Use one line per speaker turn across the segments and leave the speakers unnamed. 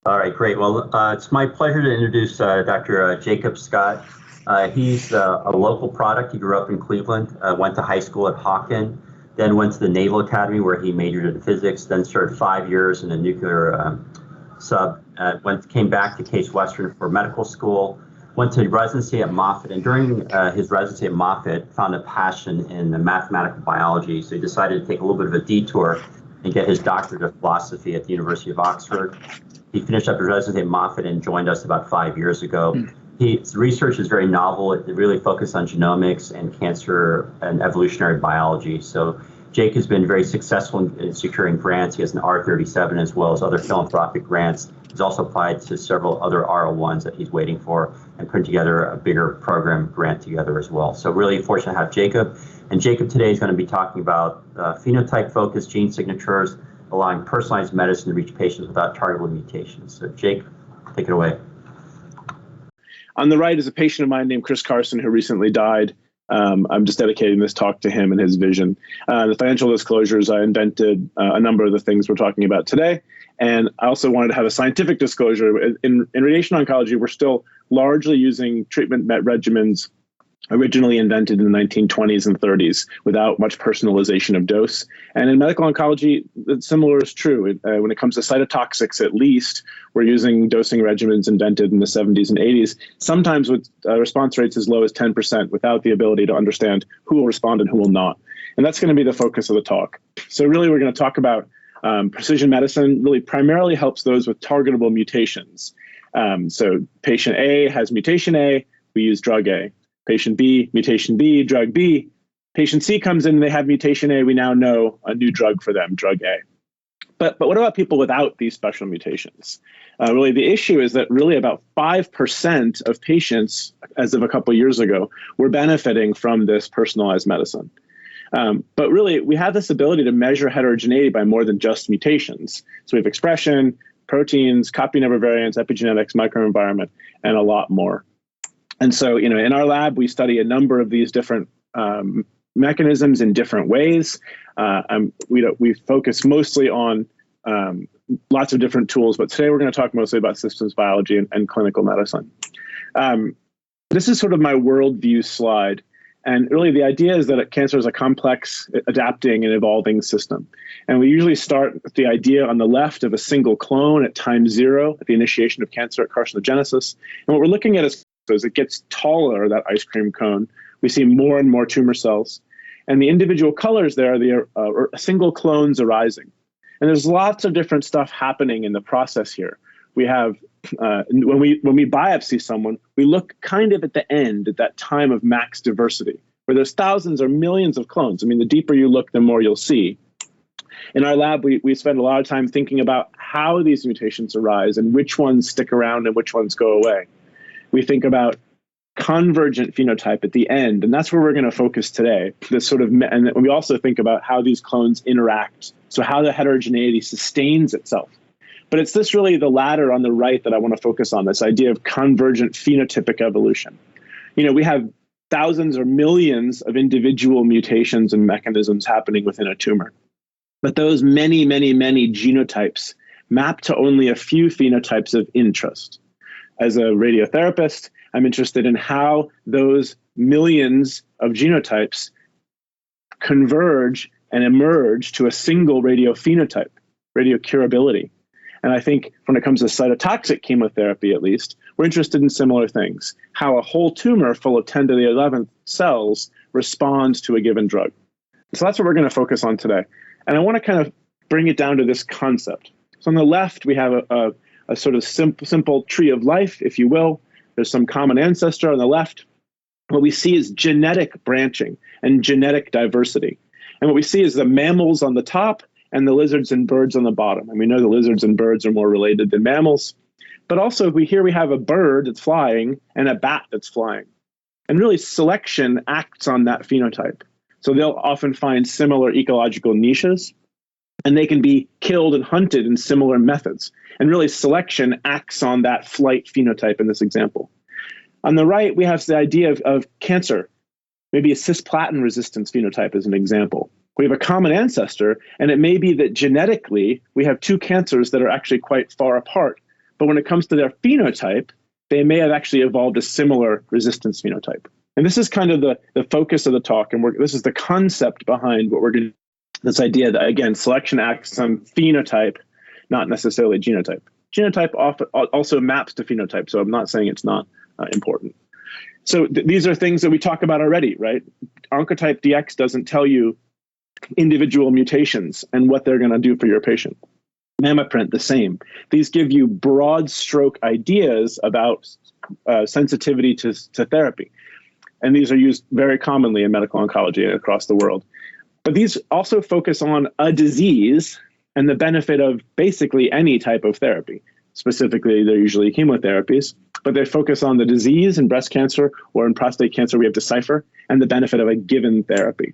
All right, great. Well, it's my pleasure to introduce Dr. Jacob Scott. He's a local product. He grew up in Cleveland, went to high school at Hawken, then went to the Naval Academy where he majored in physics, then served 5 years in a nuclear sub, came back to Case Western for medical school, went to residency at Moffitt, and during his residency at Moffitt, found a passion in mathematical biology, so he decided to take a little bit of a detour and get his doctorate of philosophy at the University of Oxford. He finished up his residency at Moffitt and joined us about 5 years ago. His research is very novel. It really focused on genomics and cancer and evolutionary biology. So Jake has been very successful in securing grants. He has an R37 as well as other philanthropic grants. He's also applied to several other R01s that he's waiting for and putting together a bigger program grant together as well. So really fortunate to have Jacob. And Jacob today is going to be talking about phenotype-focused gene signatures, allowing personalized medicine to reach patients without targetable mutations. So Jake, take it away.
On the right is a patient of mine named Chris Carson who recently died. I'm just dedicating this talk to him and his vision. The financial disclosures, I invented a number of the things we're talking about today. And I also wanted to have a scientific disclosure. In radiation oncology, we're still largely using treatment regimens originally invented in the 1920s and 30s without much personalization of dose. And in medical oncology, similar is true. When it comes to cytotoxics, at least, we're using dosing regimens invented in the 70s and 80s, sometimes with response rates as low as 10% without the ability to understand who will respond and who will not. And that's going to be the focus of the talk. So really, we're going to talk about precision medicine really primarily helps those with targetable mutations. So patient A has mutation A, we use drug A. Patient B, mutation B, drug B. Patient C comes in, they have mutation A, we now know a new drug for them, drug A. But what about people without these special mutations? Really, the issue is that really about 5% of patients, as of a couple of years ago, were benefiting from this personalized medicine. But really, we have this ability to measure heterogeneity by more than just mutations. So we have expression, proteins, copy number variants, epigenetics, microenvironment, and a lot more. And so, in our lab, we study a number of these different mechanisms in different ways. We focus mostly on lots of different tools, but today we're going to talk mostly about systems biology and clinical medicine. This is sort of my worldview slide. And really, the idea is that cancer is a complex, adapting and evolving system. And we usually start with the idea on the left of a single clone at time 0, at the initiation of cancer at carcinogenesis. And what we're looking at is as it gets taller, that ice cream cone, we see more and more tumor cells. And the individual colors there are single clones arising. And there's lots of different stuff happening in the process here. We have, when we biopsy someone, we look kind of at the end, at that time of max diversity, where there's thousands or millions of clones. I mean, the deeper you look, the more you'll see. In our lab, we spend a lot of time thinking about how these mutations arise and which ones stick around and which ones go away. We think about convergent phenotype at the end, and that's where we're going to focus today. And we also think about how these clones interact, so how the heterogeneity sustains itself. But it's this really the latter on the right that I want to focus on, this idea of convergent phenotypic evolution. We have thousands or millions of individual mutations and mechanisms happening within a tumor. But those many, many, many genotypes map to only a few phenotypes of interest. As a radiotherapist, I'm interested in how those millions of genotypes converge and emerge to a single radiophenotype, radiocurability. And I think when it comes to cytotoxic chemotherapy, at least, we're interested in similar things, how a whole tumor full of 10 to the 11th cells responds to a given drug. So that's what we're going to focus on today. And I want to kind of bring it down to this concept. So on the left, we have a sort of simple tree of life, if you will. There's some common ancestor on the left. What we see is genetic branching and genetic diversity. And what we see is the mammals on the top and the lizards and birds on the bottom. And we know the lizards and birds are more related than mammals. But also, we have a bird that's flying and a bat that's flying. And really, selection acts on that phenotype. So they'll often find similar ecological niches, and they can be killed and hunted in similar methods. And really, selection acts on that flight phenotype in this example. On the right, we have the idea of cancer, maybe a cisplatin resistance phenotype as an example. We have a common ancestor, and it may be that genetically, we have two cancers that are actually quite far apart, but when it comes to their phenotype, they may have actually evolved a similar resistance phenotype. And this is kind of the focus of the talk, and this is the concept behind what we're going to, this idea that, again, selection acts on phenotype, not necessarily genotype. Genotype also maps to phenotype, so I'm not saying it's not important. So these are things that we talk about already, right? Oncotype DX doesn't tell you individual mutations and what they're going to do for your patient. Mammaprint, the same. These give you broad stroke ideas about sensitivity to therapy. And these are used very commonly in medical oncology across the world. But these also focus on a disease and the benefit of basically any type of therapy. Specifically, they're usually chemotherapies, but they focus on the disease in breast cancer or in prostate cancer we have Decipher and the benefit of a given therapy.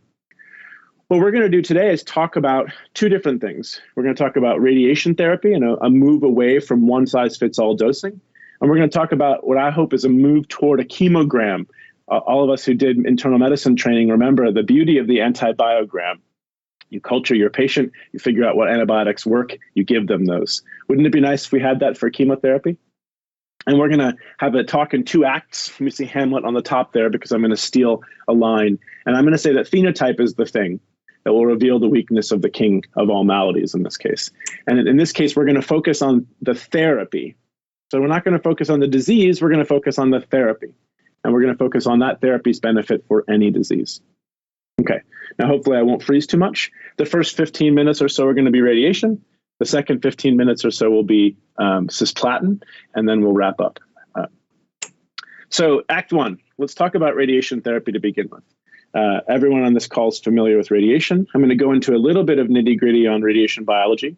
What we're going to do today is talk about two different things. We're going to talk about radiation therapy and a move away from one-size-fits-all dosing. And we're going to talk about what I hope is a move toward a chemogram. All of us who did internal medicine training remember the beauty of the antibiogram. You culture your patient, you figure out what antibiotics work, you give them those. Wouldn't it be nice if we had that for chemotherapy? And we're going to have a talk in two acts. Let me see Hamlet on the top there because I'm going to steal a line. And I'm going to say that phenotype is the thing that will reveal the weakness of the king of all maladies in this case. And in this case, we're going to focus on the therapy. So we're not going to focus on the disease, we're going to focus on the therapy. And we're going to focus on that therapy's benefit for any disease. Okay, now hopefully I won't freeze too much. The first 15 minutes or so are going to be radiation. The second 15 minutes or so will be cisplatin, and then we'll wrap up. So Act 1, let's talk about radiation therapy to begin with. Everyone on this call is familiar with radiation. I'm going to go into a little bit of nitty-gritty on radiation biology.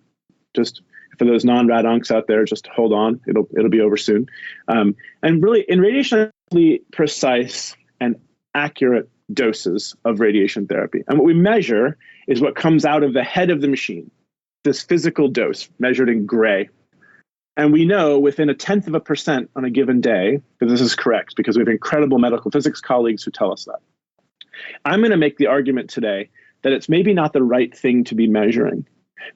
Just for those non-rad oncs out there, just hold on. It'll be over soon. And really, in radiation, precise and accurate doses of radiation therapy. And what we measure is what comes out of the head of the machine, this physical dose measured in gray. And we know within 0.1% on a given day that this is correct because we have incredible medical physics colleagues who tell us that. I'm going to make the argument today that it's maybe not the right thing to be measuring.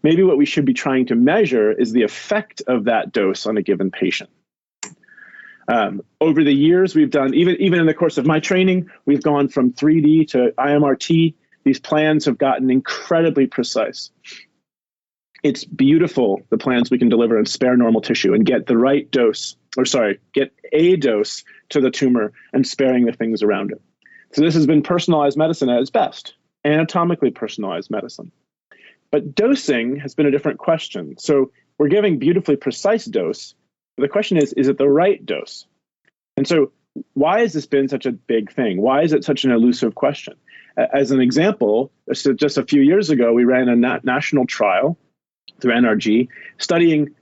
Maybe what we should be trying to measure is the effect of that dose on a given patient. Over the years, we've done, even in the course of my training, we've gone from 3D to IMRT. These plans have gotten incredibly precise. It's beautiful, the plans we can deliver and spare normal tissue and get the right dose, get a dose to the tumor and sparing the things around it. So this has been personalized medicine at its best, anatomically personalized medicine. But dosing has been a different question. So we're giving beautifully precise dose. But the question is it the right dose? And so why has this been such a big thing? Why is it such an elusive question? As an example, just a few years ago, we ran a national trial through NRG studying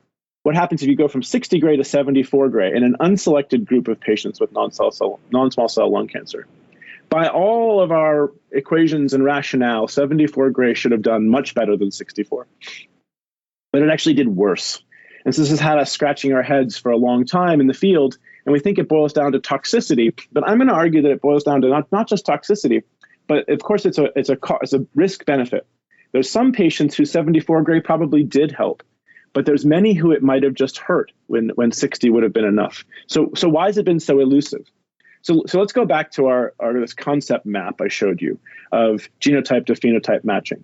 what happens if you go from 60 gray to 74 gray in an unselected group of patients with non-small cell lung cancer. By all of our equations and rationale, 74 gray should have done much better than 64. But it actually did worse. And so this has had us scratching our heads for a long time in the field, and we think it boils down to toxicity. But I'm going to argue that it boils down to not just toxicity, but of course it's a risk benefit. There's some patients who 74 gray probably did help, but there's many who it might have just hurt when 60 would have been enough. So why has it been so elusive? So let's go back to this concept map I showed you of genotype to phenotype matching.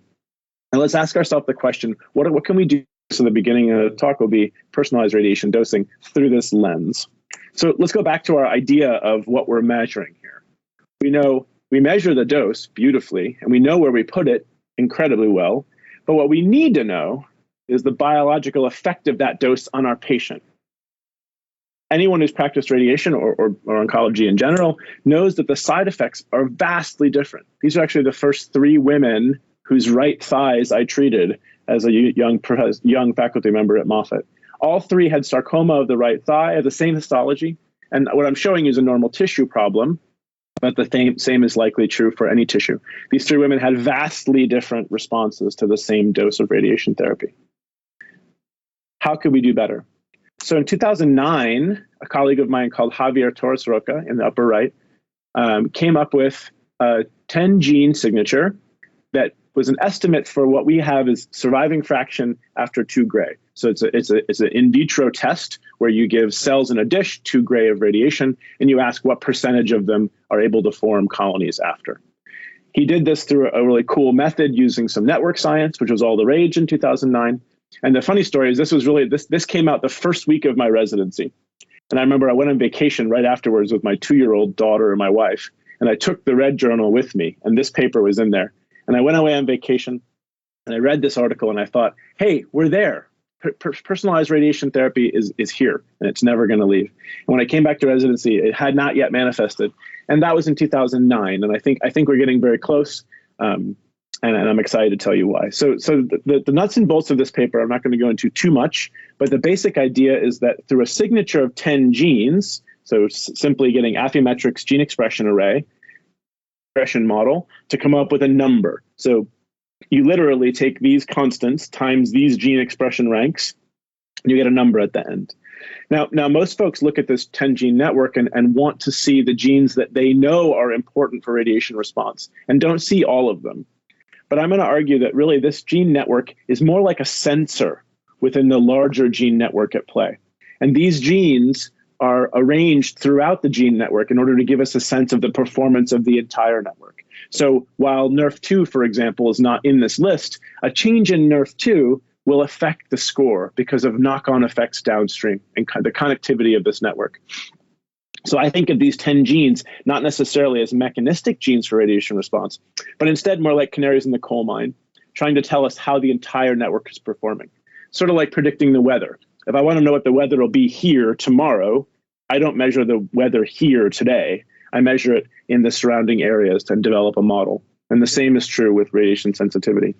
And let's ask ourselves the question, what can we do? So the beginning of the talk will be personalized radiation dosing through this lens. So let's go back to our idea of what we're measuring here. We know we measure the dose beautifully, and we know where we put it incredibly well. But what we need to know is the biological effect of that dose on our patient. Anyone who's practiced radiation or oncology in general knows that the side effects are vastly different. These are actually the first 3 women whose right thighs I treated as a young faculty member at Moffitt. All 3 had sarcoma of the right thigh, had the same histology. And what I'm showing you is a normal tissue problem, but the same is likely true for any tissue. These 3 women had vastly different responses to the same dose of radiation therapy. How could we do better? So in 2009, a colleague of mine called Javier Torres Roca in the upper right came up with a 10-gene signature that was an estimate for what we have as surviving fraction after 2 gray. So it's an in vitro test where you give cells in a dish 2 gray of radiation, and you ask what percentage of them are able to form colonies after. He did this through a really cool method using some network science, which was all the rage in 2009. And the funny story is this came out the first week of my residency. And I remember I went on vacation right afterwards with my 2-year-old daughter and my wife, and I took the red journal with me, and this paper was in there. And I went away on vacation, and I read this article, and I thought, hey, we're there. Personalized radiation therapy is here, and it's never going to leave. And when I came back to residency, it had not yet manifested, and that was in 2009. And I think we're getting very close, and I'm excited to tell you why. So the nuts and bolts of this paper, I'm not going to go into too much, but the basic idea is that through a signature of 10 genes, so simply getting Affymetrix gene expression array, expression model to come up with a number. So you literally take these constants times these gene expression ranks, and you get a number at the end. Now most folks look at this 10 gene network and want to see the genes that they know are important for radiation response and don't see all of them. But I'm going to argue that really this gene network is more like a sensor within the larger gene network at play. And these genes are arranged throughout the gene network in order to give us a sense of the performance of the entire network. So while NRF2, for example, is not in this list, a change in NRF2 will affect the score because of knock-on effects downstream and the connectivity of this network. So I think of these 10 genes not necessarily as mechanistic genes for radiation response, but instead more like canaries in the coal mine, trying to tell us how the entire network is performing. Sort of like predicting the weather. If I want to know what the weather will be here tomorrow, I don't measure the weather here today. I measure it in the surrounding areas to develop a model. And the same is true with radiation sensitivity.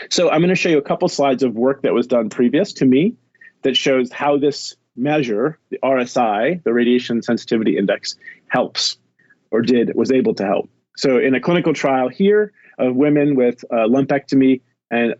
So I'm going to show you a couple slides of work that was done previous to me that shows how this measure, the RSI, the radiation sensitivity index, helps or was able to help. So in a clinical trial here of women with lumpectomy and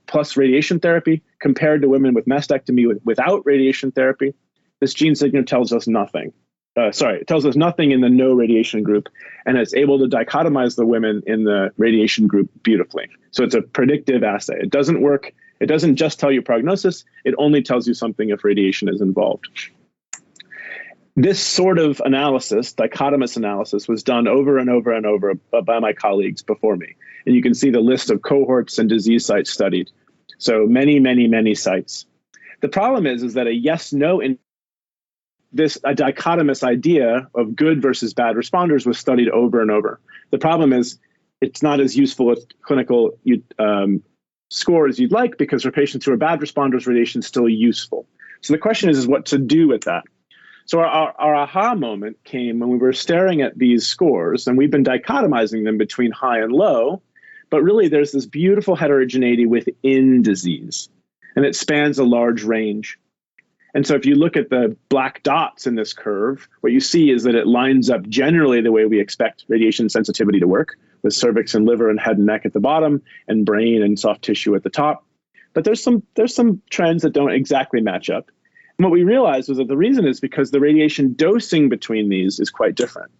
plus radiation therapy compared to women with mastectomy without radiation therapy, this gene signature tells us nothing. It tells us nothing in the no radiation group, and it's able to dichotomize the women in the radiation group beautifully. So it's a predictive assay. It doesn't work. It doesn't just tell you prognosis. It only tells you something if radiation is involved. This sort of analysis, dichotomous analysis, was done over and over and over by my colleagues before me. And you can see the list of cohorts and disease sites studied. So many, many, many sites. The problem is that a yes-no in a dichotomous idea of good versus bad responders was studied over and over. The problem is it's not as useful as clinical score as you'd like, because for patients who are bad responders, radiation is still useful. So the question is what to do with that. So our aha moment came when we were staring at these scores, and we've been dichotomizing them between high and low, but really there's this beautiful heterogeneity within disease, and it spans a large range. And so if you look at the black dots in this curve, what you see is that it lines up generally the way we expect radiation sensitivity to work, with cervix and liver and head and neck at the bottom, and brain and soft tissue at the top. But there's some trends that don't exactly match up. And what we realized was that the reason is because the radiation dosing between these is quite different.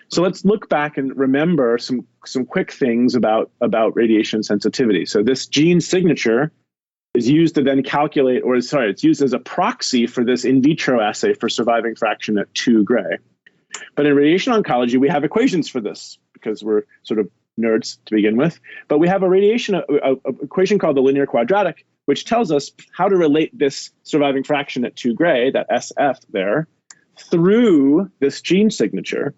So let's look back and remember some quick things about radiation sensitivity. So this gene signature is used to then calculate, it's used as a proxy for this in vitro assay for surviving fraction at 2 gray. But in radiation oncology, we have equations for this because we're sort of nerds to begin with. But we have a radiation equation called the linear quadratic, which tells us how to relate this surviving fraction at 2 gray, that SF there, through this gene signature.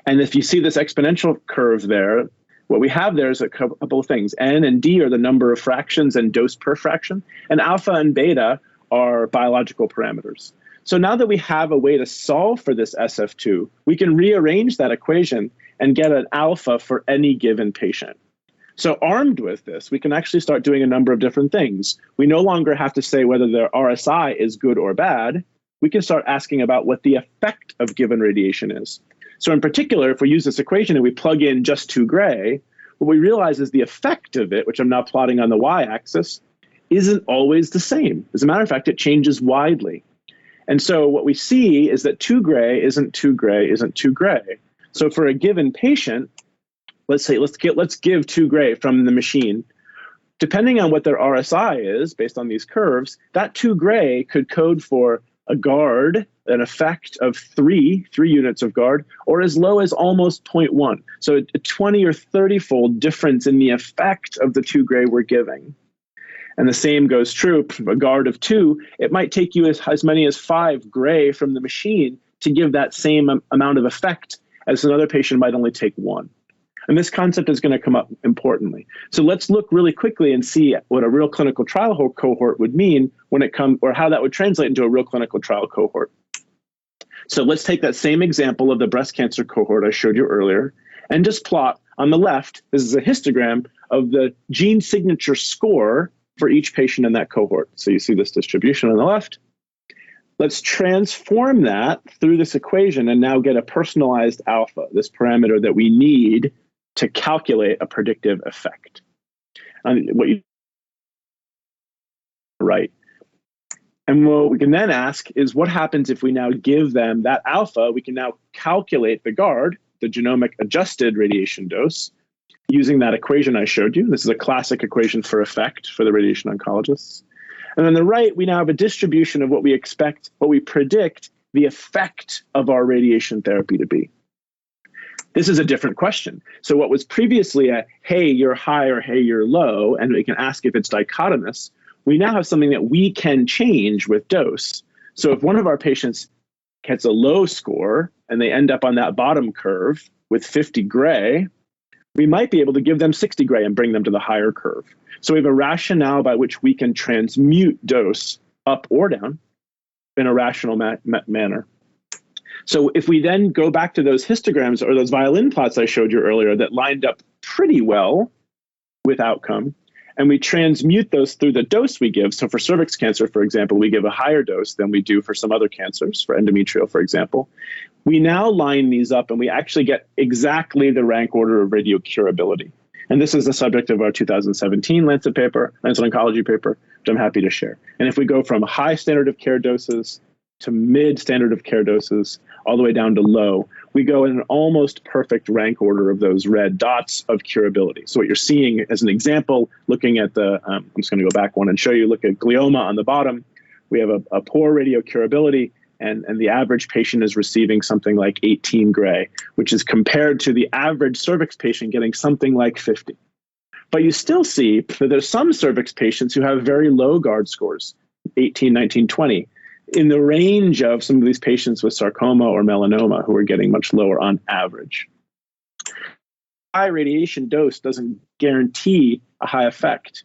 And if you see this exponential curve there, what we have there is a couple of things. N and D are the number of fractions and dose per fraction, and alpha and beta are biological parameters. So now that we have a way to solve for this SF2, we can rearrange that equation and get an alpha for any given patient. So armed with this, we can actually start doing a number of different things. We no longer have to say whether their RSI is good or bad. We can start asking about what the effect of given radiation is. So in particular, if we use this equation and we plug in just 2 gray, what we realize is the effect of it, which I'm now plotting on the y-axis, isn't always the same. As a matter of fact, it changes widely. And so what we see is that 2 gray isn't 2 gray isn't 2 gray. So for a given patient, let's give 2 gray from the machine. Depending on what their RSI is, based on these curves, that 2 gray could code for a GARD, an effect of 3 units of GARD, or as low as almost 0.1. So a 20 or 30-fold difference in the effect of the 2 gray we're giving. And the same goes true for a GARD of 2. It might take you as many as 5 gray from the machine to give that same amount of effect as another patient might only take 1. And this concept is going to come up importantly. So let's look really quickly and see what a real clinical trial cohort would mean when it comes, or how that would translate into a real clinical trial cohort. So let's take that same example of the breast cancer cohort I showed you earlier and just plot on the left. This is a histogram of the gene signature score for each patient in that cohort. So you see this distribution on the left. Let's transform that through this equation and now get a personalized alpha, this parameter that we need to calculate a predictive effect. What you right. And what we can then ask is what happens if we now give them that alpha? We can now calculate the GARD, the genomic adjusted radiation dose, using that equation I showed you. This is a classic equation for effect for the radiation oncologists. And on the right, we now have a distribution of what we expect, what we predict the effect of our radiation therapy to be. This is a different question. So what was previously a, hey, you're high or hey, you're low, and we can ask if it's dichotomous, we now have something that we can change with dose. So if one of our patients gets a low score and they end up on that bottom curve with 50 gray, we might be able to give them 60 gray and bring them to the higher curve. So we have a rationale by which we can transmute dose up or down in a rational manner. So if we then go back to those histograms or those violin plots I showed you earlier that lined up pretty well with outcome, and we transmute those through the dose we give. So for cervix cancer, for example, we give a higher dose than we do for some other cancers, for endometrial, for example. We now line these up and we actually get exactly the rank order of radiocurability. And this is the subject of our 2017 Lancet Oncology paper, which I'm happy to share. And if we go from high standard of care doses to mid standard of care doses, all the way down to low, we go in an almost perfect rank order of those red dots of curability. So what you're seeing as an example, looking at the, I'm just going to go back one and show you, look at glioma on the bottom. We have a poor radiocurability, and the average patient is receiving something like 18 gray, which is compared to the average cervix patient getting something like 50. But you still see that there's some cervix patients who have very low GARD scores, 18, 19, 20, in the range of some of these patients with sarcoma or melanoma who are getting much lower on average. High radiation dose doesn't guarantee a high effect.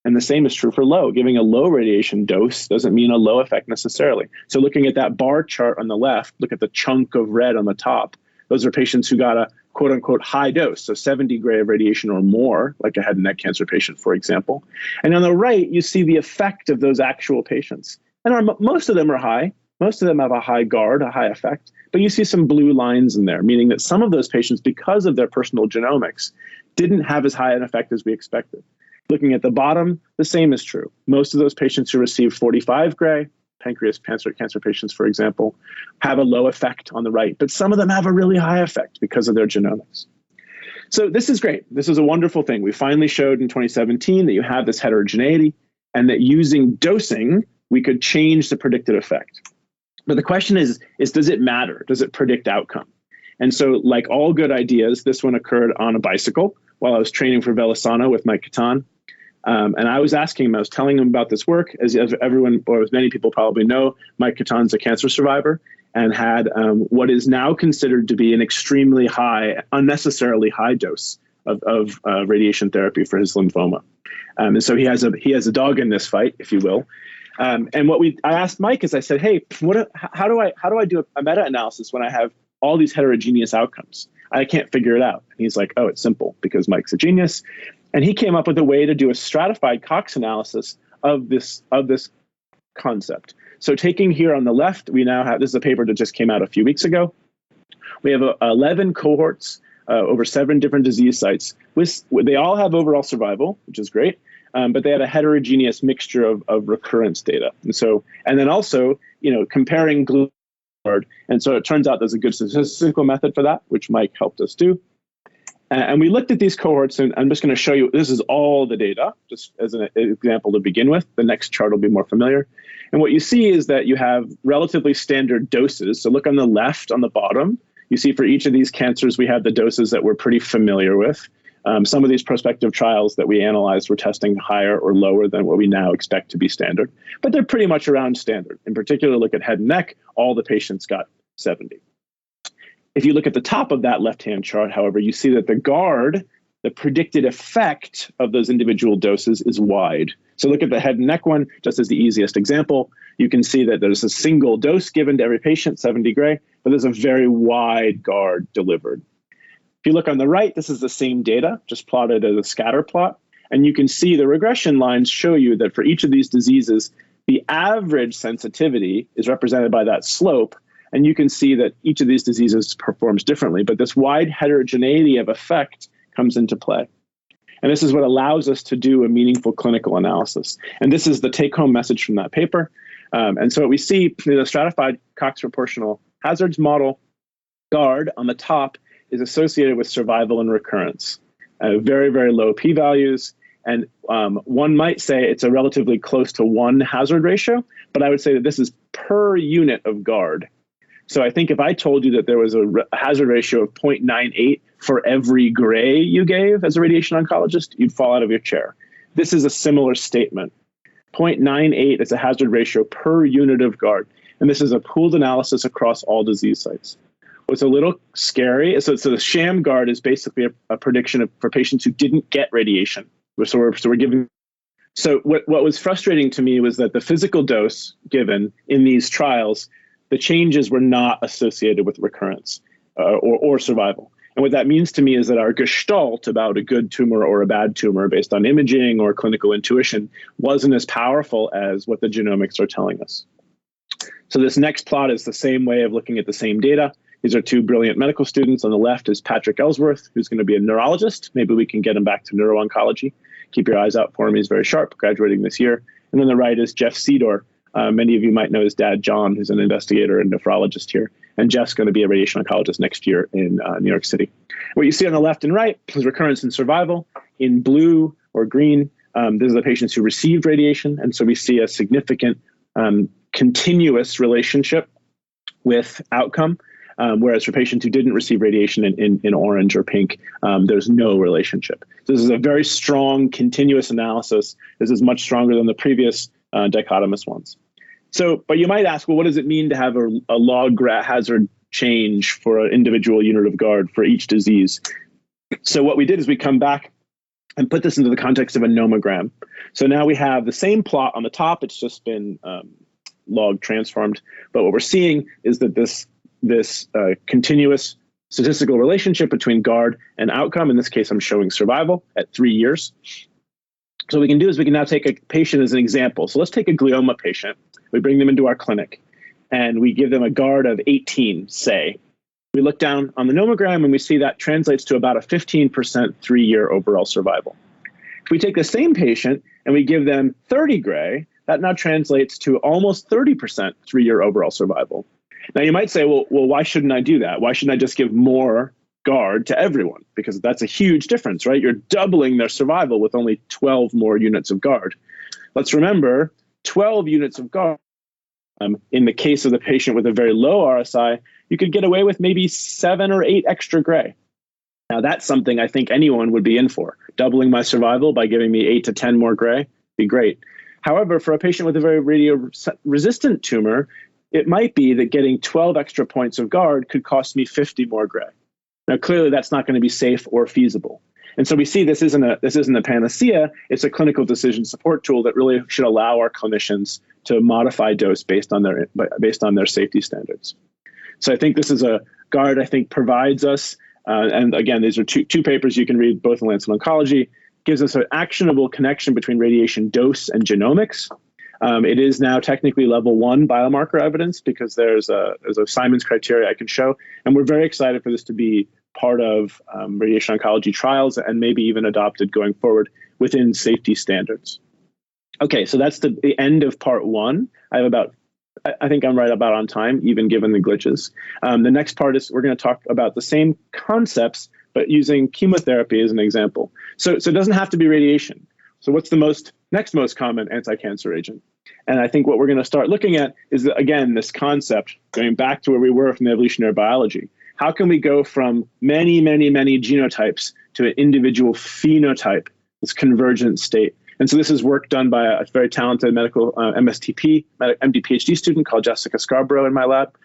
And the same is true for low. Giving a low radiation dose doesn't mean a low effect necessarily. So looking at that bar chart on the left, look at the chunk of red on the top. Those are patients who got a quote unquote high dose, so 70 gray of radiation or more, like a head and neck cancer patient, for example. And on the right, you see the effect of those actual patients. And most of them are high. Most of them have a high GARD, a high effect. But you see some blue lines in there, meaning that some of those patients, because of their personal genomics, didn't have as high an effect as we expected. Looking at the bottom, the same is true. Most of those patients who receive 45 gray, pancreas cancer patients, for example, have a low effect on the right. But some of them have a really high effect because of their genomics. So this is great. This is a wonderful thing. We finally showed in 2017 that you have this heterogeneity and that using dosing, we could change the predicted effect. But the question is does it matter? Does it predict outcome? And so like all good ideas, this one occurred on a bicycle while I was training for Velasano with Mike Catan. And I was asking him, I was telling him about this work. As everyone, or as many people probably know, Mike Catan's a cancer survivor and had what is now considered to be an extremely high, unnecessarily high dose of radiation therapy for his lymphoma. And so he has a dog in this fight, if you will. And I asked Mike is I said, hey, how do I do a meta-analysis when I have all these heterogeneous outcomes? I can't figure it out. And he's like, oh, it's simple because Mike's a genius. And he came up with a way to do a stratified Cox analysis of this concept. So taking here on the left, we now have, this is a paper that just came out a few weeks ago. We have 11 cohorts over 7 different disease sites. They all have overall survival, which is great. But they have a heterogeneous mixture of recurrence data. And then also, comparing GARD. And so it turns out there's a good statistical method for that, which Mike helped us do. And we looked at these cohorts, and I'm just going to show you, this is all the data, just as an example to begin with. The next chart will be more familiar. And what you see is that you have relatively standard doses. So look on the left, on the bottom, you see for each of these cancers, we have the doses that we're pretty familiar with. Some of these prospective trials that we analyzed were testing higher or lower than what we now expect to be standard, but they're pretty much around standard. In particular, look at head and neck, all the patients got 70. If you look at the top of that left-hand chart, however, you see that the GARD, the predicted effect of those individual doses, is wide. So look at the head and neck one, just as the easiest example. You can see that there's a single dose given to every patient, 70 gray, but there's a very wide GARD delivered. If you look on the right, this is the same data, just plotted as a scatter plot. And you can see the regression lines show you that for each of these diseases, the average sensitivity is represented by that slope. And you can see that each of these diseases performs differently, but this wide heterogeneity of effect comes into play. And this is what allows us to do a meaningful clinical analysis. And this is the take-home message from that paper. And so what we see in the stratified Cox proportional hazards model, GARD on the top is associated with survival and recurrence. Very, very low p-values. And one might say it's a relatively close to 1 hazard ratio, but I would say that this is per unit of GARD. So I think if I told you that there was a hazard ratio of 0.98 for every gray you gave as a radiation oncologist, you'd fall out of your chair. This is a similar statement. 0.98 is a hazard ratio per unit of GARD. And this is a pooled analysis across all disease sites. What's a little scary is so the sham GARD is basically a prediction for patients who didn't get radiation. So we're giving. So what was frustrating to me was that the physical dose given in these trials, the changes were not associated with recurrence or survival. And what that means to me is that our gestalt about a good tumor or a bad tumor based on imaging or clinical intuition wasn't as powerful as what the genomics are telling us. So this next plot is the same way of looking at the same data. These are two brilliant medical students. On the left is Patrick Ellsworth, who's going to be a neurologist. Maybe we can get him back to neuro-oncology. Keep your eyes out for him. He's very sharp, graduating this year. And then the right is Jeff Sedor. Many of you might know his dad, John, who's an investigator and nephrologist here. And Jeff's going to be a radiation oncologist next year in New York City. What you see on the left and right is recurrence and survival. In blue or green, these are the patients who received radiation. And so we see a significant continuous relationship with outcome. Whereas for patients who didn't receive radiation in orange or pink, there's no relationship. So this is a very strong continuous analysis. This is much stronger than the previous dichotomous ones. So, but you might ask, well, what does it mean to have a log hazard change for an individual unit of GARD for each disease? So what we did is we come back and put this into the context of a nomogram. So now we have the same plot on the top. It's just been log transformed. But what we're seeing is that this continuous statistical relationship between GARD and outcome. In this case, I'm showing survival at 3 years. So what we can do is we can now take a patient as an example. So let's take a glioma patient. We bring them into our clinic and we give them a GARD of 18, say. We look down on the nomogram and we see that translates to about a 15% 3-year overall survival. If we take the same patient and we give them 30 gray, that now translates to almost 30% 3-year overall survival. Now, you might say, well, why shouldn't I do that? Why shouldn't I just give more GARD to everyone? Because that's a huge difference, right? You're doubling their survival with only 12 more units of GARD. Let's remember, 12 units of GARD, in the case of the patient with a very low RSI, you could get away with maybe 7 or 8 extra gray. Now, that's something I think anyone would be in for. Doubling my survival by giving me 8 to 10 more gray be great. However, for a patient with a very radio-resistant tumor, it might be that getting 12 extra points of GARD could cost me 50 more gray. Now, clearly, that's not going to be safe or feasible. And so we see this isn't a panacea. It's a clinical decision support tool that really should allow our clinicians to modify dose based on their safety standards. So I think this is a GARD, I think, provides us, and again, these are two papers you can read, both in Lancet Oncology, gives us an actionable connection between radiation dose and genomics. It is now technically level 1 biomarker evidence because there's a Simon's criteria I can show. And we're very excited for this to be part of radiation oncology trials and maybe even adopted going forward within safety standards. Okay, so that's the end of part 1. I think I'm right about on time, even given the glitches. The next part is we're going to talk about the same concepts, but using chemotherapy as an example. So it doesn't have to be radiation. So what's the next most common anti-cancer agent? And I think what we're going to start looking at is, again, this concept, going back to where we were from the evolutionary biology. How can we go from many, many, many genotypes to an individual phenotype, this convergent state? And so this is work done by a very talented medical MD PhD student called Jessica Scarborough in my lab.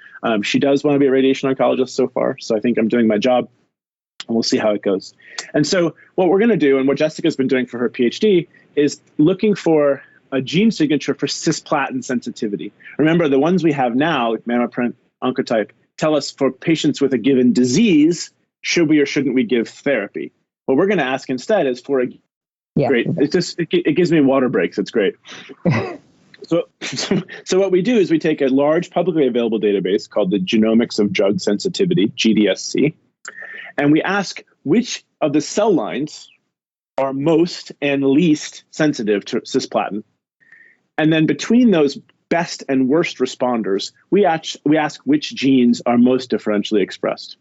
She does want to be a radiation oncologist so far, so I think I'm doing my job, and we'll see how it goes. And so what we're going to do, and what Jessica's been doing for her PhD, is looking for a gene signature for cisplatin sensitivity. Remember, the ones we have now, like MammaPrint, Oncotype, tell us for patients with a given disease, should we or shouldn't we give therapy? What we're going to ask instead is for a great. It gives me water breaks. It's great. So what we do is we take a large publicly available database called the Genomics of Drug Sensitivity, GDSC, and we ask which of the cell lines are most and least sensitive to cisplatin. And then between those best and worst responders, we ask which genes are most differentially expressed.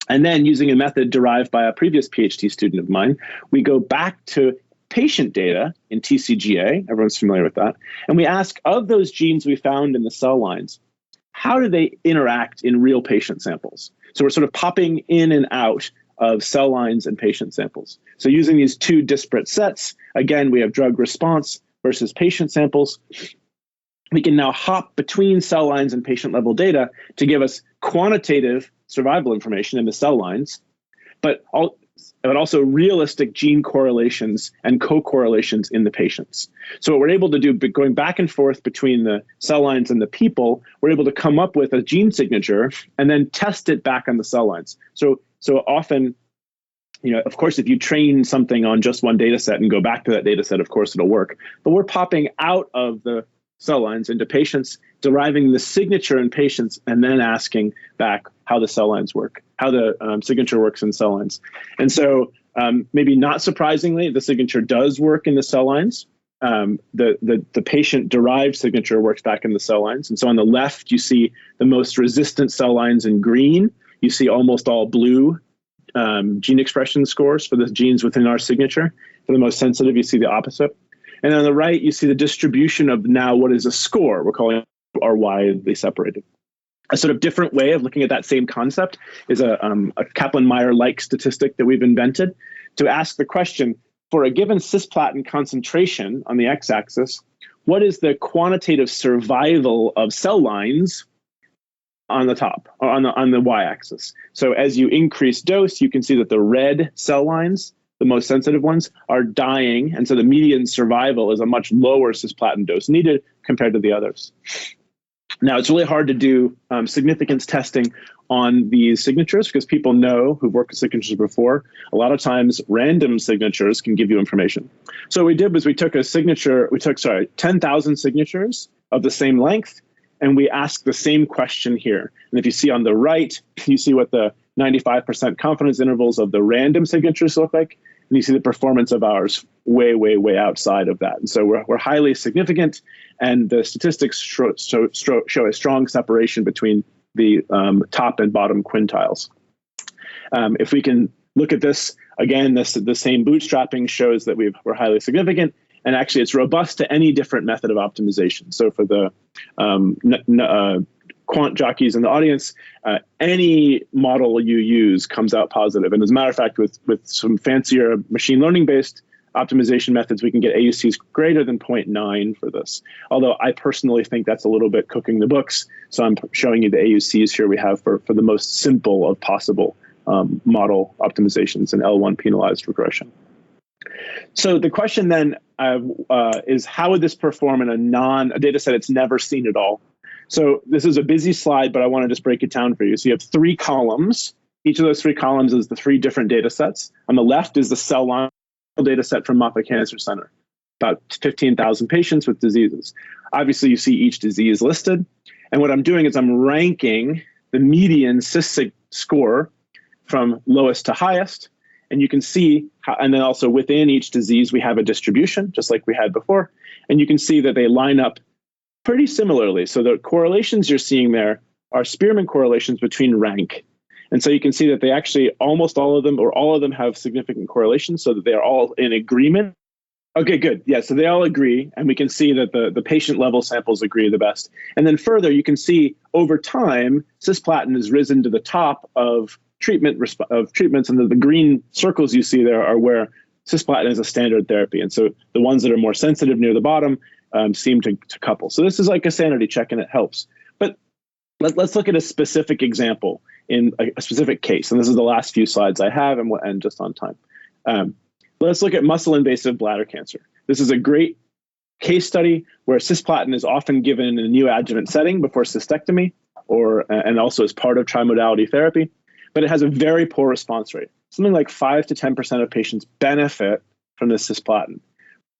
And then using a method derived by a previous PhD student of mine, we go back to patient data in TCGA, everyone's familiar with that, and we ask, of those genes we found in the cell lines, how do they interact in real patient samples? So we're sort of popping in and out of cell lines and patient samples. So using these two disparate sets, again, we have drug response versus patient samples. We can now hop between cell lines and patient level data to give us quantitative survival information in the cell lines, but also realistic gene correlations and co-correlations in the patients. So what we're able to do, going back and forth between the cell lines and the people, we're able to come up with a gene signature and then test it back on the cell lines. So often, of course, if you train something on just one data set and go back to that data set, of course, it'll work. But we're popping out of the cell lines into patients, deriving the signature in patients, and then asking back how the cell lines work, how the signature works in cell lines. And so maybe not surprisingly, the signature does work in the cell lines. The patient-derived signature works back in the cell lines. And so on the left, you see the most resistant cell lines in green. You see almost all blue gene expression scores for the genes within our signature. For the most sensitive, you see the opposite. And on the right, you see the distribution of now what is a score. We're calling it are widely separated. A sort of different way of looking at that same concept is a Kaplan-Meier-like statistic that we've invented to ask the question, for a given cisplatin concentration on the x-axis, what is the quantitative survival of cell lines on the top, or on the y-axis? So as you increase dose, you can see that the red cell lines, the most sensitive ones, are dying. And so the median survival is a much lower cisplatin dose needed compared to the others. Now, it's really hard to do significance testing on these signatures because people know who've worked with signatures before. A lot of times, random signatures can give you information. So what we did was we took 10,000 signatures of the same length, and we asked the same question here. And if you see on the right, you see what the 95% confidence intervals of the random signatures look like. And you see the performance of ours way, way, way outside of that. And so we're highly significant, and the statistics show a strong separation between the top and bottom quintiles. If we can look at this, again, the same bootstrapping shows that we're highly significant, and actually it's robust to any different method of optimization. So for the quant jockeys in the audience, any model you use comes out positive. And as a matter of fact, with some fancier machine learning based optimization methods, we can get AUCs greater than 0.9 for this. Although I personally think that's a little bit cooking the books. So I'm showing you the AUCs here we have for the most simple of possible model optimizations in L1 penalized regression. So the question then is, how would this perform in a data set it's never seen at all? So this is a busy slide, but I want to just break it down for you. So you have 3 columns. Each of those 3 columns is the 3 different data sets. On the left is the cell line data set from Moffitt Cancer Center, about 15,000 patients with diseases. Obviously, you see each disease listed. And what I'm doing is I'm ranking the median CIS score from lowest to highest. And you can see how, and then also within each disease, we have a distribution, just like we had before. And you can see that they line up pretty similarly. So the correlations you're seeing there are Spearman correlations between rank. And so you can see that they actually, almost all of them or all of them have significant correlation, so that they are all in agreement. Okay, good. Yeah, so they all agree, and we can see that the patient level samples agree the best. And then further, you can see over time, cisplatin has risen to the top of treatments, and the green circles you see there are where cisplatin is a standard therapy. And so the ones that are more sensitive near the bottom seem to couple. So this is like a sanity check, and it helps. But let's look at a specific example in a specific case. And this is the last few slides I have, and we'll end just on time. Let's look at muscle-invasive bladder cancer. This is a great case study where cisplatin is often given in a neoadjuvant setting before cystectomy, and also as part of trimodality therapy, but it has a very poor response rate. Something like 5 to 10% of patients benefit from this cisplatin,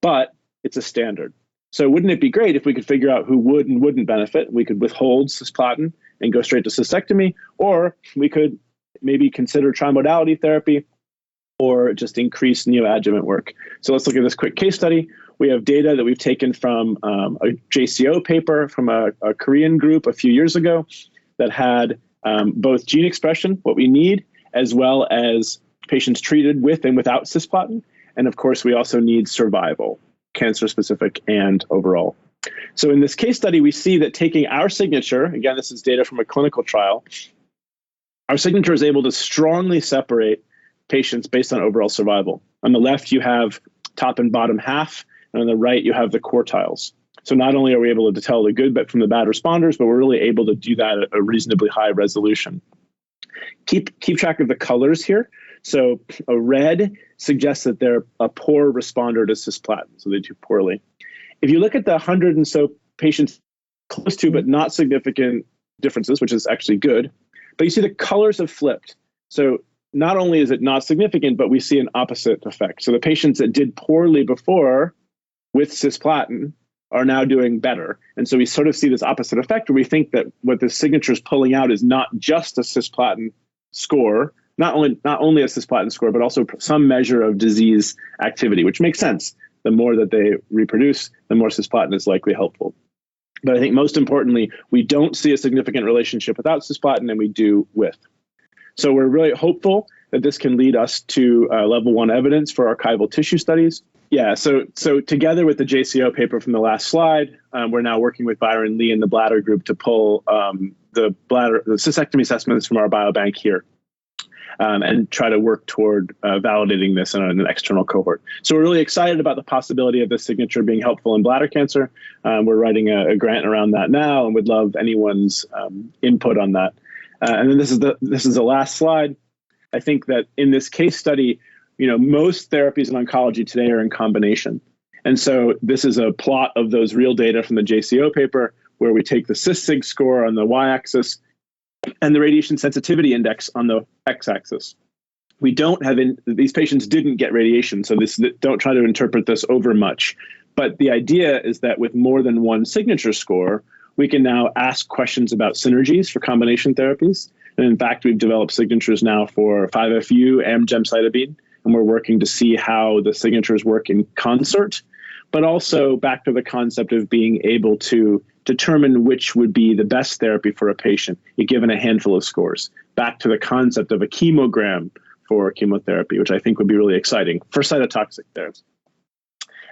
but it's a standard. So wouldn't it be great if we could figure out who would and wouldn't benefit? We could withhold cisplatin and go straight to cystectomy, or we could maybe consider trimodality therapy or just increase neoadjuvant work. So let's look at this quick case study. We have data that we've taken from a JCO paper from a Korean group a few years ago that had both gene expression, what we need, as well as patients treated with and without cisplatin. And of course, we also need survival, cancer specific and overall. So in this case study, we see that taking our signature, again, this is data from a clinical trial, our signature is able to strongly separate patients based on overall survival. On the left, you have top and bottom half, and on the right, you have the quartiles. So not only are we able to tell the good from the bad responders, but we're really able to do that at a reasonably high resolution. Keep track of the colors here. So a red suggests that they're a poor responder to cisplatin, so they do poorly. If you look at the 100 and so patients close to but not significant differences, which is actually good, but you see the colors have flipped. So not only is it not significant, but we see an opposite effect. So the patients that did poorly before with cisplatin are now doing better. And so we sort of see this opposite effect where we think that what the signature is pulling out is not just a cisplatin score, not only a cisplatin score, but also some measure of disease activity, which makes sense. The more that they reproduce, the more cisplatin is likely helpful. But I think most importantly, we don't see a significant relationship without cisplatin, and we do with. So we're really hopeful that this can lead us to level 1 evidence for archival tissue studies. Yeah, so together with the JCO paper from the last slide, we're now working with Byron Lee and the bladder group to pull the cystectomy assessments from our biobank here and try to work toward validating this in an external cohort. So we're really excited about the possibility of this signature being helpful in bladder cancer. We're writing a grant around that now and would love anyone's input on that. And then this is the last slide. I think that in this case study, most therapies in oncology today are in combination. And so this is a plot of those real data from the JCO paper where we take the CysSig score on the y-axis and the radiation sensitivity index on the x-axis. We don't have these patients didn't get radiation, so don't try to interpret this over much. But the idea is that with more than one signature score, we can now ask questions about synergies for combination therapies. And in fact, we've developed signatures now for 5-FU and gemcitabine, and we're working to see how the signatures work in concert, but also back to the concept of being able to determine which would be the best therapy for a patient, given a handful of scores. Back to the concept of a chemogram for chemotherapy, which I think would be really exciting for cytotoxic therapies.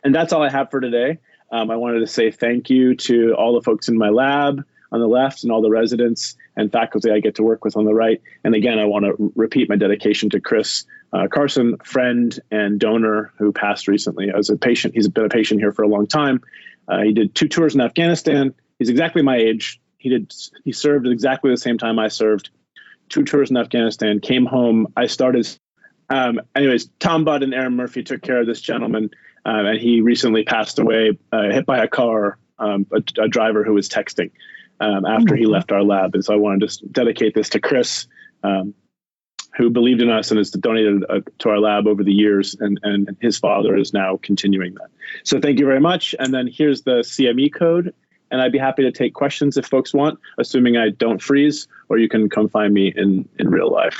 And that's all I have for today. I wanted to say thank you to all the folks in my lab on the left and all the residents and faculty I get to work with on the right. And again, I want to repeat my dedication to Chris Carson, friend and donor who passed recently as a patient. He's been a patient here for a long time. He did 2 tours in Afghanistan. He's exactly my age. He served at exactly the same time I served. 2 tours in Afghanistan, came home. I started. Anyways, Tom Budd and Aaron Murphy took care of this gentleman. And he recently passed away, hit by a car, a driver who was texting after he left our lab. And so I wanted to dedicate this to Chris, who believed in us and has donated to our lab over the years. And his father is now continuing that. So thank you very much. And then here's the CME code. And I'd be happy to take questions if folks want, assuming I don't freeze, or you can come find me in real life.